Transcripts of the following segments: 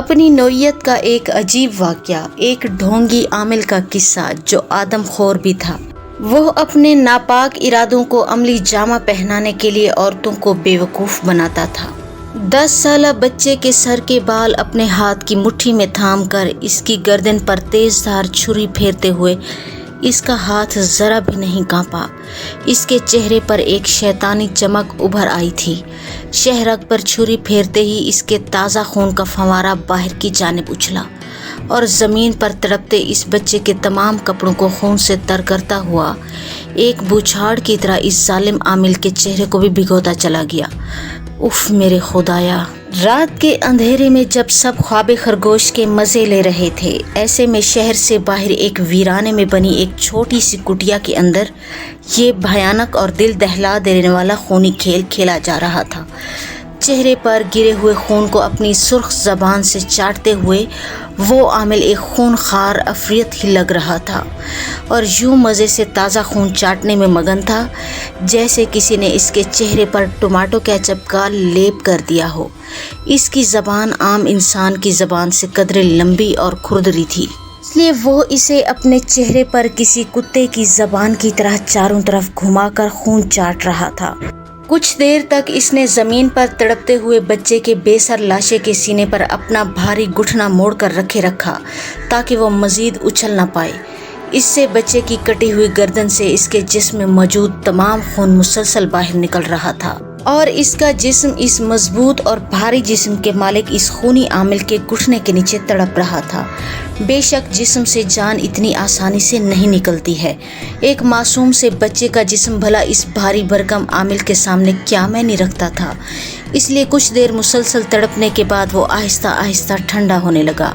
اپنی نوعیت کا ایک عجیب واقعہ، ایک ڈھونگی عامل کا قصہ جو آدم خور بھی تھا۔ وہ اپنے ناپاک ارادوں کو عملی جامہ پہنانے کے لیے عورتوں کو بیوقوف بناتا تھا۔ 10 سالہ بچے کے سر کے بال اپنے ہاتھ کی مٹھی میں تھام کر اس کی گردن پر تیز دھار چھری پھیرتے ہوئے اس کا ہاتھ ذرا بھی نہیں کانپا۔ اس کے چہرے پر ایک شیطانی چمک ابھر آئی تھی۔ شہرگ پر چھری پھیرتے ہی اس کے تازہ خون کا فوارہ باہر کی جانب اچھلا اور زمین پر تڑپتے اس بچے کے تمام کپڑوں کو خون سے تر کرتا ہوا ایک بوچھاڑ کی طرح اس ظالم عامل کے چہرے کو بھی بھگوتا چلا گیا۔ اف میرے خدایا! رات کے اندھیرے میں جب سب خواب خرگوش کے مزے لے رہے تھے، ایسے میں شہر سے باہر ایک ویرانے میں بنی ایک چھوٹی سی کٹیا کے اندر یہ بھیانک اور دل دہلا دینے والا خونی کھیل کھیلا جا رہا تھا۔ چہرے پر گرے ہوئے خون کو اپنی سرخ زبان سے چاٹتے ہوئے وہ عامل ایک خون خوار عفریت ہی لگ رہا تھا اور یوں مزے سے تازہ خون چاٹنے میں مگن تھا جیسے کسی نے اس کے چہرے پر ٹماٹو کیچپ کا لیپ کر دیا ہو۔ اس کی زبان عام انسان کی زبان سے قدرے لمبی اور کھردری تھی، اس لیے وہ اسے اپنے چہرے پر کسی کتے کی زبان کی طرح چاروں طرف گھما کر خون چاٹ رہا تھا۔ کچھ دیر تک اس نے زمین پر تڑپتے ہوئے بچے کے بے سر لاشے کے سینے پر اپنا بھاری گھٹنا موڑ کر رکھے رکھا تاکہ وہ مزید اچھل نہ پائے۔ اس سے بچے کی کٹی ہوئی گردن سے اس کے جسم میں موجود تمام خون مسلسل باہر نکل رہا تھا اور اس کا جسم اس مضبوط اور بھاری جسم کے مالک اس خونی عامل کے گھٹنے کے نیچے تڑپ رہا تھا۔ بے شک جسم سے جان اتنی آسانی سے نہیں نکلتی ہے۔ ایک معصوم سے بچے کا جسم بھلا اس بھاری بھرکم عامل کے سامنے کیا معنی رکھتا تھا۔ اس لیے کچھ دیر مسلسل تڑپنے کے بعد وہ آہستہ آہستہ ٹھنڈا ہونے لگا۔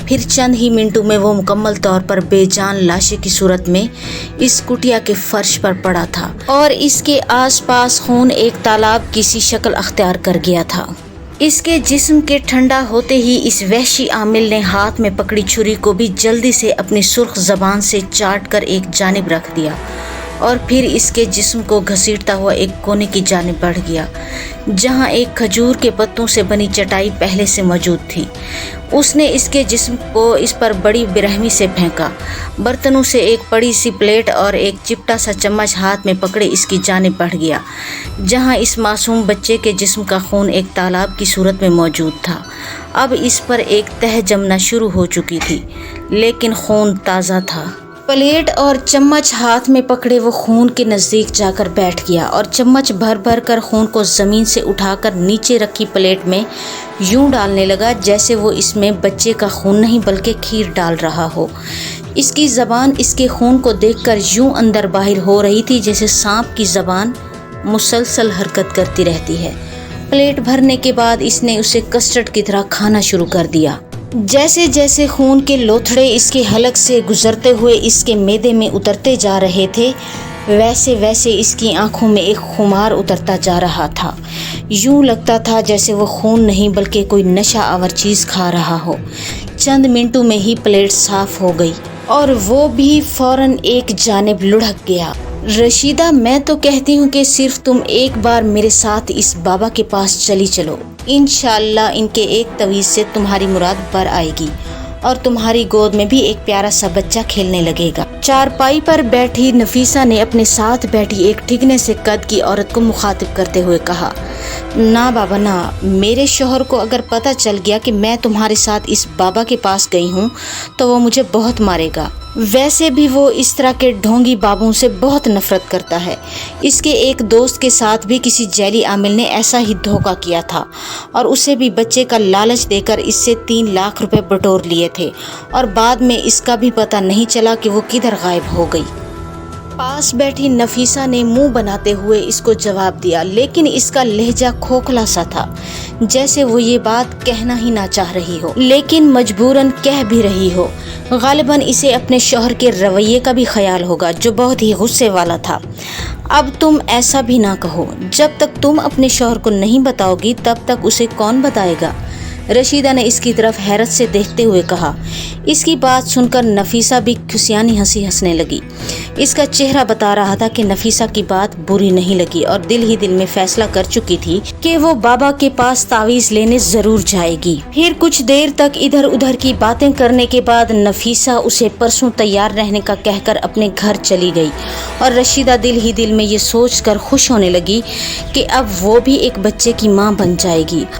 پھر چند ہی منٹوں میں وہ مکمل طور پر بے جان لاشے کی صورت میں اس کٹیا کے فرش پر پڑا تھا اور اس کے آس پاس خون ایک تالاب کی سی شکل اختیار کر گیا تھا۔ اس کے جسم کے ٹھنڈا ہوتے ہی اس وحشی عامل نے ہاتھ میں پکڑی چھری کو بھی جلدی سے اپنی سرخ زبان سے چاٹ کر ایک جانب رکھ دیا اور پھر اس کے جسم کو گھسیٹتا ہوا ایک کونے کی جانب بڑھ گیا جہاں ایک کھجور کے پتوں سے بنی چٹائی پہلے سے موجود تھی۔ اس نے اس کے جسم کو اس پر بڑی برہمی سے پھینکا، برتنوں سے ایک بڑی سی پلیٹ اور ایک چپٹا سا چمچ ہاتھ میں پکڑے اس کی جانب بڑھ گیا جہاں اس معصوم بچے کے جسم کا خون ایک تالاب کی صورت میں موجود تھا۔ اب اس پر ایک تہ جمنا شروع ہو چکی تھی لیکن خون تازہ تھا۔ پلیٹ اور چمچ ہاتھ میں پکڑے وہ خون کے نزدیک جا کر بیٹھ گیا اور چمچ بھر بھر کر خون کو زمین سے اٹھا کر نیچے رکھی پلیٹ میں یوں ڈالنے لگا جیسے وہ اس میں بچے کا خون نہیں بلکہ کھیر ڈال رہا ہو۔ اس کی زبان اس کے خون کو دیکھ کر یوں اندر باہر ہو رہی تھی جیسے سانپ کی زبان مسلسل حرکت کرتی رہتی ہے۔ پلیٹ بھرنے کے بعد اس نے اسے کسٹرڈ کی طرح کھانا شروع کر دیا۔ جیسے جیسے خون کے لوتھڑے اس کے حلق سے گزرتے ہوئے اس کے معدے میں اترتے جا رہے تھے ویسے ویسے اس کی آنکھوں میں ایک خمار اترتا جا رہا تھا۔ یوں لگتا تھا جیسے وہ خون نہیں بلکہ کوئی نشہ آور چیز کھا رہا ہو۔ چند منٹوں میں ہی پلیٹ صاف ہو گئی اور وہ بھی فوراً ایک جانب لڑھک گیا۔ رشیدہ، میں تو کہتی ہوں کہ صرف تم ایک بار میرے ساتھ اس بابا کے پاس چلی چلو، انشاءاللہ ان کے ایک تویز سے تمہاری مراد بر آئے گی اور تمہاری گود میں بھی ایک پیارا سا بچہ کھیلنے لگے گا۔ چارپائی پر بیٹھی نفیسہ نے اپنے ساتھ بیٹھی ایک ٹھگنے سے قد کی عورت کو مخاطب کرتے ہوئے کہا، نہ بابا نہ، میرے شوہر کو اگر پتہ چل گیا کہ میں تمہارے ساتھ اس بابا کے پاس گئی ہوں تو وہ مجھے بہت مارے گا۔ ویسے بھی وہ اس طرح کے ڈھونگی بابوں سے بہت نفرت کرتا ہے۔ اس کے ایک دوست کے ساتھ بھی کسی جیلی عامل نے ایسا ہی دھوکہ کیا تھا اور اسے بھی بچے کا لالچ دے کر اس سے 3 لاکھ روپے بٹور لیے تھے اور بعد میں اس کا بھی پتہ نہیں چلا کہ وہ کدھر غائب ہو گئی۔ پاس بیٹھی نفیسہ نے منہ بناتے ہوئے اس کو جواب دیا لیکن اس کا لہجہ کھوکھلا سا تھا جیسے وہ یہ بات کہنا ہی نہ چاہ رہی ہو لیکن مجبوراً کہہ بھی رہی ہو۔ غالباً اسے اپنے شوہر کے رویے کا بھی خیال ہوگا جو بہت ہی غصے والا تھا۔ اب تم ایسا بھی نہ کہو، جب تک تم اپنے شوہر کو نہیں بتاؤ گی تب تک اسے کون بتائے گا؟ رشیدہ نے اس کی طرف حیرت سے دیکھتے ہوئے کہا۔ اس کی بات سن کر نفیسہ بھی کھسیانی ہنسی ہنسنے لگی۔ اس کا چہرہ بتا رہا تھا کہ نفیسہ کی بات بری نہیں لگی اور دل ہی دل میں فیصلہ کر چکی تھی کہ وہ بابا کے پاس تعویذ لینے ضرور جائے گی۔ پھر کچھ دیر تک ادھر ادھر کی باتیں کرنے کے بعد نفیسہ اسے پرسوں تیار رہنے کا کہہ کر اپنے گھر چلی گئی اور رشیدہ دل ہی دل میں یہ سوچ کر خوش ہونے لگی کہ اب وہ بھی ایک بچے کی ماں بن جائے گی۔